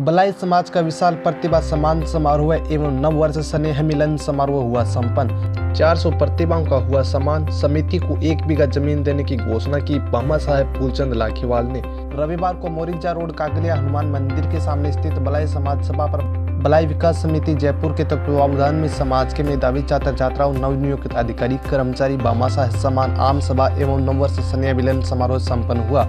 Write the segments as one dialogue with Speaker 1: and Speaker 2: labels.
Speaker 1: बलाई समाज का विशाल प्रतिभा सम्मान समारोह एवं नव वर्ष स्नेह मिलन समारोह हुआ संपन्न। 400 प्रतिभाओं का हुआ सम्मान। समिति को 1 बीघा जमीन देने की घोषणा की बामा साहेब फूलचंद लाखीवाल ने। रविवार को मोरिजा रोड कागलिया हनुमान मंदिर के सामने स्थित बलाई समाज सभा पर बलाई विकास समिति जयपुर के तत्वावधान में समाज के मेधावी छात्र छात्राओं, नवनियुक्त अधिकारी कर्मचारी बामा साहेब सम्मान आम सभा एवं नव वर्ष स्नेह मिलन समारोह संपन्न हुआ।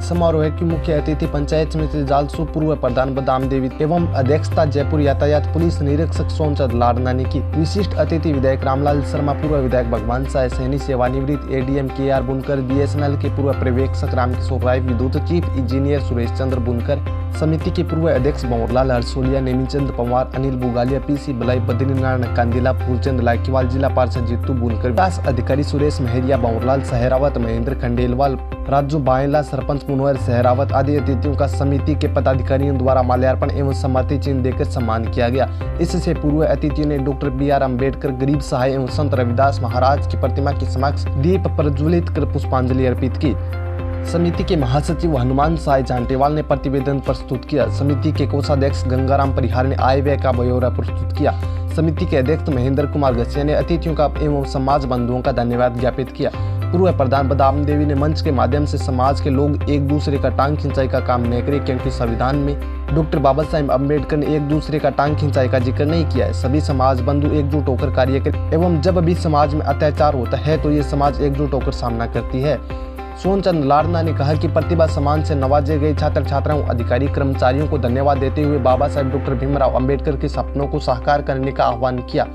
Speaker 1: समारोह की मुख्य अतिथि पंचायत समिति जालसू पूर्व प्रधान बदाम देवी एवं अध्यक्षता जयपुर यातायात पुलिस निरीक्षक सोनचंद लाडना ने की। विशिष्ट अतिथि विधायक रामलाल शर्मा, पूर्व विधायक भगवान साय सैनी, सेवानिवृत्त एडीएम KR बुनकर, BSNL के पूर्व पर्यवेक्षक रामकिशोर राय, विद्युत चीफ इंजीनियर सुरेश चंद्र बुनकर, समिति के पूर्व अध्यक्ष भंवरलाल हरसोलिया, नेमीचंद पवार, अनिल बुगालिया, PC बलाई, बद्रीनारायण कांदिला, फूलचंद लाखीवाल, जिला पार्षद जीतू बुनकर, विकास अधिकारी सुरेश महरिया, भंवरलाल सहरावत, महेंद्र खंडेलवाल, राजू बायला, सरपंच मुनवर सहरावत आदि अतिथियों का समिति के पदाधिकारियों द्वारा माल्यार्पण एवं सम्मति चिन्ह देकर सम्मान किया गया। इससे पूर्व अतिथियों ने डॉक्टर BR अम्बेडकर, गरीब सहाय एवं संत रविदास महाराज की प्रतिमा के समक्ष दीप प्रज्वलित कर पुष्पांजलि अर्पित की। समिति के महासचिव हनुमान साय जांटेवाल ने प्रतिवेदन प्रस्तुत किया। समिति के कोषाध्यक्ष गंगाराम परिहार ने आय व्यय का ब्यौरा प्रस्तुत किया। समिति के अध्यक्ष महेंद्र कुमार घसिया ने अतिथियों का एवं समाज बंधुओं का धन्यवाद ज्ञापित किया। पूर्व प्रधान बदाम देवी ने मंच के माध्यम से समाज के लोग एक दूसरे का टांग खिंचाई का काम न करें, क्योंकि संविधान में डॉक्टर बाबा साहेब अम्बेडकर ने एक दूसरे का टांग खिंचाई का जिक्र नहीं किया है। सभी समाज बंधु एकजुट होकर कार्य करें एवं जब भी समाज में अत्याचार होता है तो ये समाज एकजुट होकर सामना करती है। सोनचंद लाडना ने कहा कि प्रतिभा सम्मान से नवाजे गए छात्र छात्राओं, अधिकारी कर्मचारियों को धन्यवाद देते हुए बाबा साहेब डॉक्टर भीमराव अम्बेडकर के सपनों को साकार करने का आह्वान किया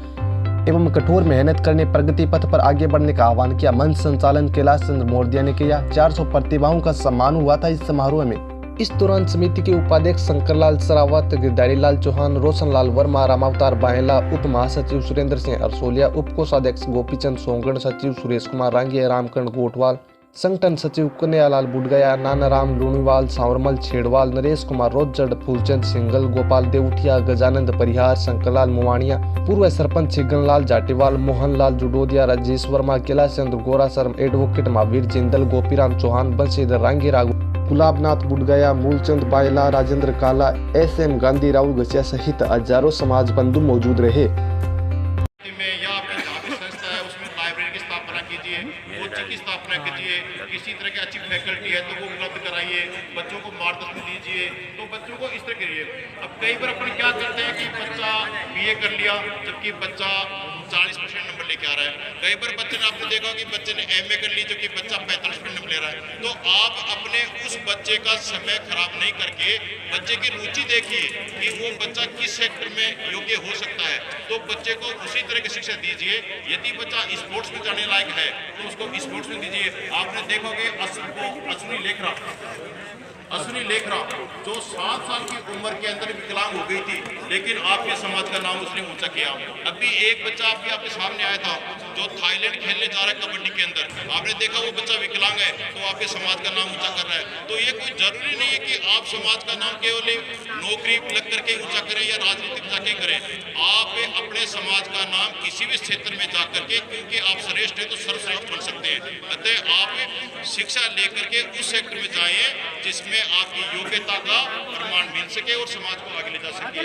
Speaker 1: एवं कठोर मेहनत करने, प्रगति पथ पर आगे बढ़ने का आह्वान किया। मंच संचालन कैलाश चंद्र मौर्य ने किया। 400 प्रतिभाओं का सम्मान हुआ था इस समारोह में। इस दौरान समिति के उपाध्यक्ष शंकरलाल सरावत, गिरधारी लाल चौहान, रोशनलाल वर्मा, रामावतार बायला, उप महासचिव सुरेंद्र सिंह अरसोलिया, उप कोषाध्यक्ष गोपीचंद सोंगण, सचिव सुरेश कुमार रांगिया, रामकरण गोटवाल, संगठन सचिव कन्हैयालाल बुडगया, नानाराम लूणीवाल, सांवरमल छेड़वाल, नरेश कुमार रोजड़, फूलचंद सिंगल, गोपाल देवउठिया, गजानंद परिहार, शंकरलाल मुवाणिया, पूर्व सरपंच छिगनलाल जाटेवाल, मोहनलाल जुडोदिया, राजेश वर्मा, कैलाश चंद्र गोरा शर्म, एडवोकेट महावीर जिंदल, गोपीराम चौहान, बंशीधर रांगी राघु, गुलाबनाथ बुडगया, मूलचंद बायला, राजेंद्र काला, SM गांधी, राहुल घसिया सहित हजारों समाज बंधु मौजूद रहे।
Speaker 2: कोचिंग की स्थापना कीजिए, किसी तरह की अच्छी फैकल्टी है तो वो उपलब्ध कराइए, बच्चों को मार्गदर्शन दीजिए, तो बच्चों को इस तरह करिए। अब कई बार अपन क्या करते हैं कि बच्चा BA कर लिया जबकि बच्चा 40% नंबर लेके आ रहा है। कई बार बच्चे ने आपने देखा कि बच्चे ने MA कर ली जबकि बच्चा 45% नंबर ले रहा है। तो आप अपने उस बच्चे का समय खराब नहीं करके बच्चे की रुचि देखिए कि वो बच्चा किस सेक्टर में योग्य हो सकता है, तो बच्चे को उसी तरह की शिक्षा दीजिए। यदि बच्चा स्पोर्ट्स में जाने लायक है तो उसको स्पोर्ट्स में दीजिए। आपने देखोगे अश्विनी लेखरा जो 7 साल की उम्र के अंदर विकलांग हो गई थी, लेकिन आपके समाज का नाम उसने ऊंचा किया। अभी एक बच्चा आपके सामने आया था जो थाईलैंड खेलने जा रहा है कबड्डी के अंदर, आपने देखा वो बच्चा विकलांग है तो आपके समाज का नाम ऊंचा कर रहा है। तो ये कोई जरूरी नहीं है कि आप समाज का नाम केवल नौकरी लग करके ऊंचा करें या राजनीति में जाके करें। आप अपने समाज का नाम किसी भी क्षेत्र में जा करके, क्योंकि आप श्रेष्ठ है तो सर्वश्रेष्ठ बन सकते हैं। अतः आप शिक्षा लेकर के उस सेक्टर में जाइए जिसमें आपकी योग्यता का प्रमाण मिल सके और समाज को आगे ले जा सके।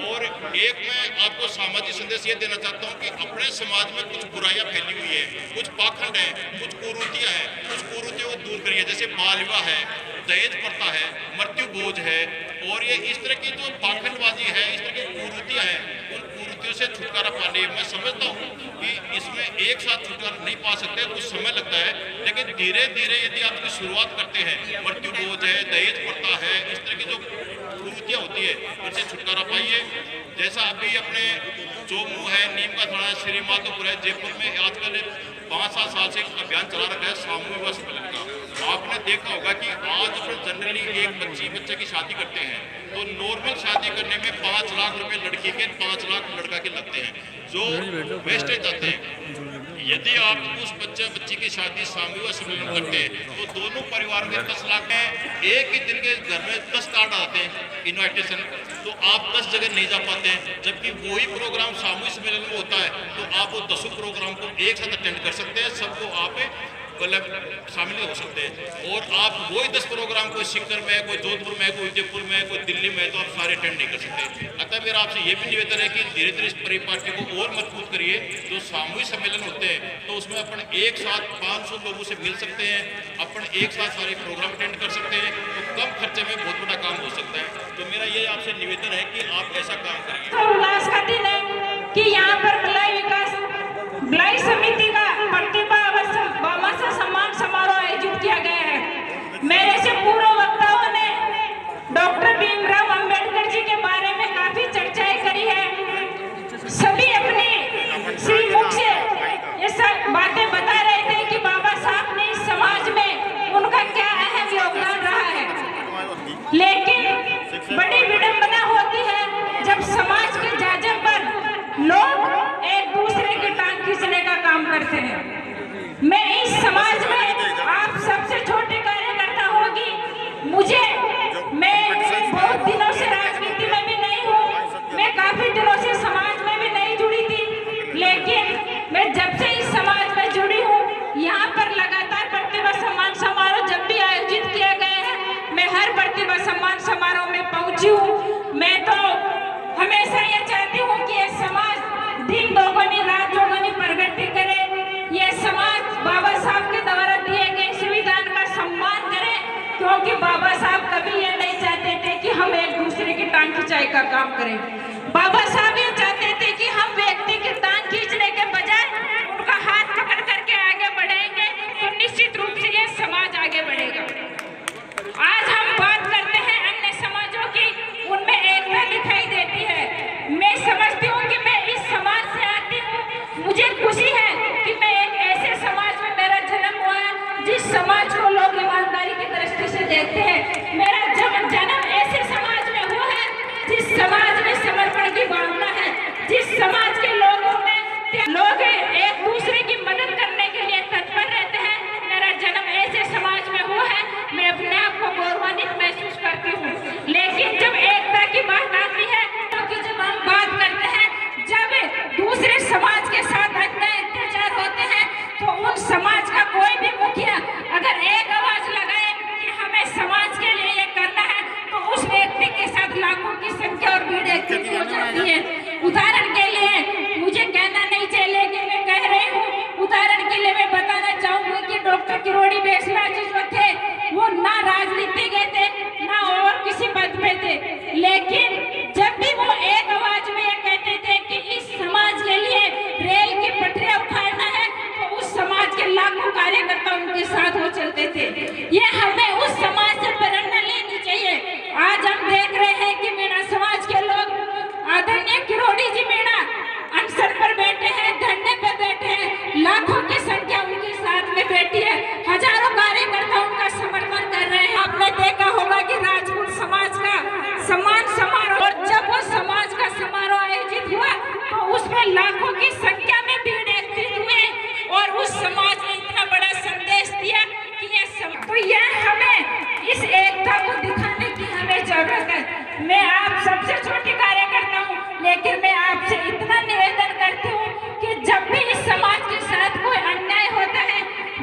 Speaker 2: और एक मैं आपको सामाजिक संदेश ये देना चाहता हूँ कि अपने समाज में कुछ बुराइयां फैली हुई है, कुछ पाखंड है, कुछ कुरीतियां हैं, कुछ कुरीतियों को दूर करिए। जैसे बाल विवाह है, दहेज प्रथा है, मृत्यु बोझ है, और ये इस तरह की जो पाखंडबाजी है, इस तरह की कुरीतियां हैं, उन कुरीतियों से छुटकारा पाने मैं समझता हूँ कि इसमें एक साथ छुटकारा नहीं पा सकते, कुछ समय लगता है, लेकिन धीरे धीरे यदि आप इसकी शुरुआत करते हैं, मृत्यु बोझ है, दहेज प्रथा है, इस तरह की जो कुरीतियां होती है उनसे छुटकारा पाइए। जैसा अभी अपने चोमू है, नीम का थाना है, श्री माधोपुर है, जयपुर में आजकल 5-7 साल से अभियान चला रखा है सामूहिक विवाह सम्मेलन का। आपने देखा होगा कि आज अपन जनरली एक बच्चे की शादी करते हैं तो नॉर्मल शादी करने में 5 लाख रुपए लड़की के, 5 लाख लड़का के लगते हैं, जो वेस्टेज जाते हैं। यदि आप उस बच्ची की शादी सामूहिक विवाह सम्मेलन करते हैं तो दोनों परिवार में 10 लाख में एक ही दिन के घर में 10 कार्ड आते हैं इन्विटेशन, तो आप 10 जगह नहीं जा पाते हैं। जबकि वही प्रोग्राम सामूहिक सम्मेलन में होता है तो आप वो 10 प्रोग्राम को एक साथ अटेंड कर सकते हैं, सबको आप मतलब शामिल हो सकते हैं। और आप वही 10 प्रोग्राम कोई सीकर में, कोई जोधपुर में, कोई उदयपुर में, कोई दिल्ली में, तो आप सारे अटेंड नहीं कर सकते। अतः मेरा आपसे ये भी निवेदन है कि धीरे धीरे इस परिपाटी को और मजबूत करिए। जो सामूहिक सम्मेलन होते हैं तो उसमें अपन एक साथ 500 लोगों से मिल सकते हैं, अपन एक साथ सारे प्रोग्राम अटेंड कर सकते हैं, तो कम खर्चे में बहुत बड़ा काम हो सकता है। तो मेरा ये आपसे निवेदन है कि आप ऐसा काम करिए।
Speaker 3: तो उल्लास का दिन है कि यहाँ पर भिलाई समिति का प्रतिभा सम्मान समारोह आयोजित किया गया है। मेरे से पूर्व वक्ताओं ने डॉक्टर भीमराव अंबेडकर जी के बारे में काफी चर्चाएं करी है। सभी अपनी श्रीमुख से ये सब बातें बता रहे थे कि बाबा साहब ने इस समाज में उनका क्या अहम योगदान रहा है। लेकिन बड़ी विडंबना होती है जब समाज के जाजर पर लोग एक दूसरे की टांग खींचने का काम करते हैं। मैं इस समाज में आप सबसे छोटे कार्यकर्ता होगी, मैं बहुत दिनों से राजनीति में भी नहीं हूँ, मैं काफी दिनों से समाज में भी नहीं जुड़ी थी, लेकिन मैं जब से इस समाज में जुड़ी हूँ, यहाँ पर लगातार प्रतिभा सम्मान समारोह जब भी आयोजित किया गया है, मैं हर प्रतिभा सम्मान समारोह में पहुंची हूँ। मैं तो हमेशा ये चाहती हूँ कि ये समाज दिन दोगुनी रात चौगुनी प्रगति करे, ये समाज बाबा साहब के द्वारा दिए गए संविधान का सम्मान करे, क्योंकि बाबा साहब कभी ये नहीं चाहते थे कि हम एक दूसरे की टांग खिंचाई का काम करें। बाबा साहब ये चाहते थे कि हम व्यक्ति की टांग खींचने के बजाय उनका हाथ पकड़ करके आगे बढ़ेंगे, तो निश्चित रूप से ये समाज आगे बढ़ेगा। आज हम बात करते हैं अन्य समाजों की, उनमें एकता दिखाई देती है। मैं समझती हूँ कि मैं इस समाज से आती हूँ, मुझे खुशी है कि मैं एक ऐसे समाज में मेरा जन्म हुआ है जिस समाज को लोग ईमानदारी की दृष्टि से देखते हैं। मेरा जन्म ऐसे समाज में हुआ है जिस समाज में समर्पण की भावना है, जिस समाज के लोग एक दूसरे की मदद करने के लिए तत्पर रहते हैं। मेरा जन्म ऐसे समाज में हुआ है, मैं अपने आप को गौरवान्वित महसूस करती हूँ। लेकिन जब एकता की बात आती है, तो जब हम बात करते हैं, जब दूसरे समाज के साथ अन्याय अत्याचार होते हैं, तो उन समाज का कोई भी मुखिया अगर एक आवाज लगाए कि हमें समाज के लिए ये करना है, तो उस व्यक्ति के साथ लाखों की संख्या और भीड़ एकत्रित हो जाती है। उदाहरण के लिए मुझे कहना नहीं चाहिए, लेकिन मैं कह रही हूँ, उदाहरण के लिए मैं बताना चाहूंगी कि डॉक्टर किरोड़ी बेसला जी जो थे, वो ना राजनीति गए थे, ना और किसी पद पे थे, लेकिन जब भी वो एक आवाज में ये कहते थे कि इस समाज के लिए रेल की पटरियां उखाड़ना है, तो उस समाज के लाखों कार्यकर्ता उनके साथ हो चलते थे। ये हमें उस समाज से प्रेरणा लेनी चाहिए। आज हम देख रहे हैं कि मीणा समाज के लोग, आदरणीय किरोड़ी जी मीणा अनशन पर बैठे हैं, धरने पर बैठे हैं, लाखों की संख्या उनके साथ में बैठी है, हजारों कार्यकर्ता उनका समर्थन कर रहे हैं। आपने देखा होगा कि राजपूत समाज का सम्मान समारोह, और जब वो समाज का समारोह आयोजित हुआ तो उसमें लाखों की संख्या में भीड़ एकत्रित हुए, और उस समाज ने इतना बड़ा संदेश दिया कि तो यह हमें इस एकता को दिखाने की हमें जरूरत है। मैं आप सबसे छोटी कार्यकर्ता हूँ, लेकिन मैं आपसे इतना निवेदन करती हूँ कि जब भी इस समाज के साथ कोई अन्याय होता है,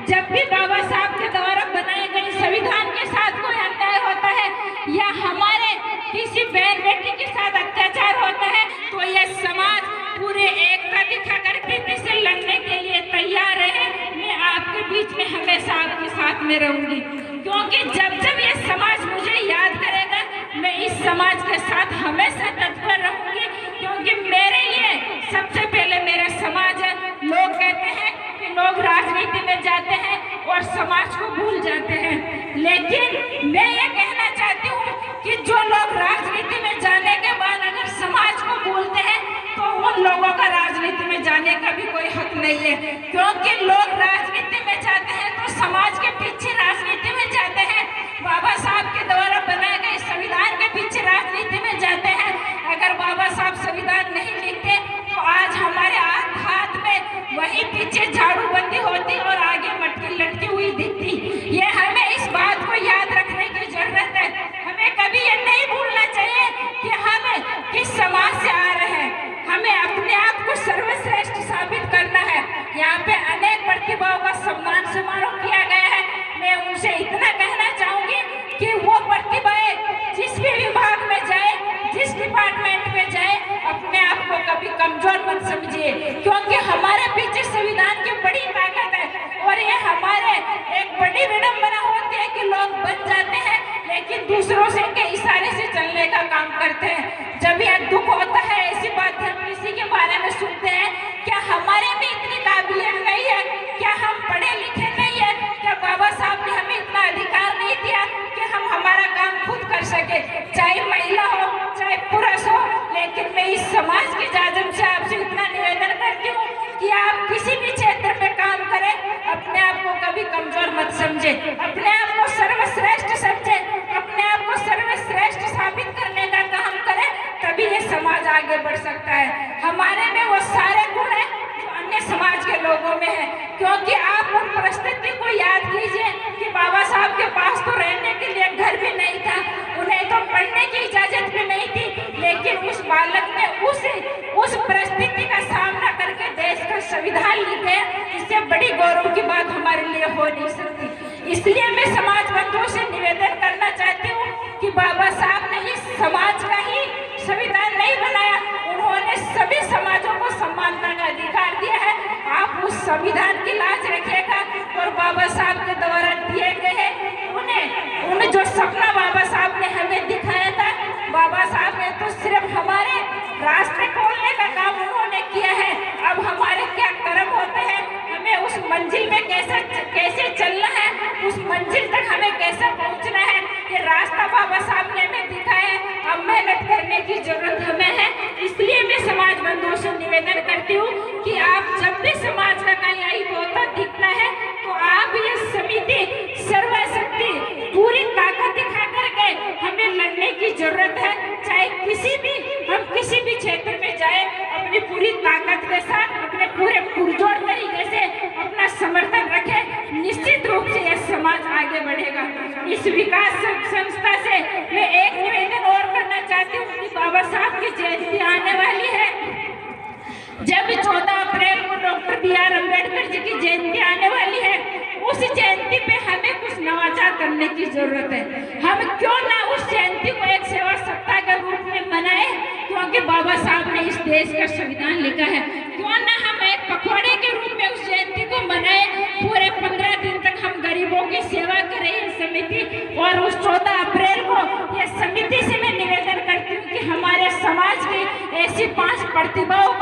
Speaker 3: जब भी बाबा साहब के द्वारा बनाए गए संविधान के साथ कोई अन्याय होता है, या हमारे किसी बहन बेटी के साथ अत्याचार होता है, तो यह समाज पूरे एकता दिखा करके से लड़ने के लिए तैयार है। मैं आपके बीच में हमेशा आपके साथ में रहूंगी, क्योंकि जब जब ये समाज मुझे याद करेगा, मैं इस समाज के साथ हमेशा तत्पर रहूंगी, क्योंकि मेरे लिए सबसे पहले मेरा समाज है। लोग कहते हैं कि लोग राजनीति में जाते हैं और समाज को भूल जाते हैं, लेकिन मैं ये कहना चाहती हूँ कि जो लोग राजनीति में जाने के बाद अगर समाज को भूलते हैं, तो उन लोगों का राजनीति में जाने का भी कोई हक नहीं है। क्योंकि लोग राजनीति में जाते हैं तो समाज के पीछे राजनीति में जाते हैं, बाबा साहब के द्वारा बनाए गए संविधान के पीछे राजनीति में जाते हैं। अगर बाबा साहब संविधान नहीं लिखते तो आज हमारे हाथ में वही पीछे झाड़ू बंदी होती और आगे मटकी लटकी हुई दिखती। ये हमें इस बात को याद रखने की जरूरत है। हमें कभी ये नहीं भूलना चाहिए कि हम किस समाज से आ रहे हैं। हमें अपने आप को सर्वश्रेष्ठ साबित करना है। यहाँ पे अनेक प्रतिभाओं का सम्मान समारोह किया लोग बन जाते हैं, लेकिन दूसरों से के इशारे से चलने का काम करते हैं। जब यह दुख होता है, ऐसी बात हम किसी के बारे में सुनते हैं, क्या हमारे में इतनी काबिलियत नहीं है? क्या हम पढ़े लिखे नहीं है? क्या बाबा साहब ने हमें इतना अधिकार नहीं दिया कि हम हमारा काम खुद कर सके, चाहे महिला हो चाहे पुरुष हो? लेकिन मैं इस समाज के जाजम से आपसे इतना निवेदन करती हूँ कि आप किसी भी क्षेत्र में काम करें, अपने आप को कभी कमजोर मत समझे, अपने आप को सर्वश्रेष्ठ समझे, अपने आप को सर्वश्रेष्ठ साबित करने का काम करें, तभी ये समाज आगे बढ़ सकता है। हमारे में वो सारे गुण हैं जो अन्य समाज के लोगों में है, क्योंकि आप उन परिस्थिति को याद कीजिए कि बाबा साहब के पास तो रहने के लिए घर भी नहीं था, उन्हें तो पढ़ने की इजाजत भी नहीं थी, लेकिन उस बालक ने उस परिस्थिति का सामना करके देश का संविधान लिखे। इससे बड़ी गौरव की बात हमारे लिए हो नहीं सकती। इसलिए मैं समाज बंधुओं से निवेदन करना चाहती हूँ कि बाबा साहब ने इस समाज का ही संविधान नहीं बनाया, उन्होंने सभी समाजों को समानता का अधिकार दिया है। आप उस संविधान की लाज रखिएगा और बाबा साहब के द्वारा दिए गए उन्हें जो सपना बाबा साहब ने हमें दिखाया था, बाबा साहब ने तो सिर्फ हमारे रास्ते खोलने का काम उन्होंने किया है। अब हमारे क्या कर्म होते हैं, हमें उस मंजिल में कैसे चलना है, उस मंजिल तक हमें कैसे पहुंचना है, ये रास्ता बाबा साहब ने हमें दिखाया है। अब मेहनत करने की जरूरत हमें है। इसलिए मैं समाज बंधुओं से निवेदन करती हूँ कि आप जब भी समाज का कहीं अहित होता दिखता है तो आप ये समिति सर्वशक्ति पूरी ताकत दिखा करके हमें लड़ने की जरूरत है। चाहे हम किसी भी क्षेत्र में जाए, अपनी पूरी ताकत के साथ, अपने पूरे पुरजोर तरीके से अपना समर्थन रखें, निश्चित रूप से यह समाज आगे बढ़ेगा। इस विकास संस्था से मैं एक निवेदन और करना चाहती हूँ कि बाबा साहब की जयंती आने वाली है। जब 14 अप्रैल को डॉक्टर बी.आर. अम्बेडकर जी की जयंती आने वाली है, उस जयंती पे हमें कुछ नवाचार करने की जरूरत है। हम क्यों ना उस जयंती को एक सेवा सप्ताह के रूप में मनाएं, क्योंकि बाबा साहब ने इस देश का संविधान लिखा है। क्यों ना हम एक पखवाड़े के रूप में उस जयंती को मनाएं, पूरे 15 दिन तक हम गरीबों की सेवा करें ये समिति। और उस 14 अप्रैल को ये समिति से मैं निवेदन करती हूँ कि हमारे समाज की ऐसी 5 प्रतिभाओं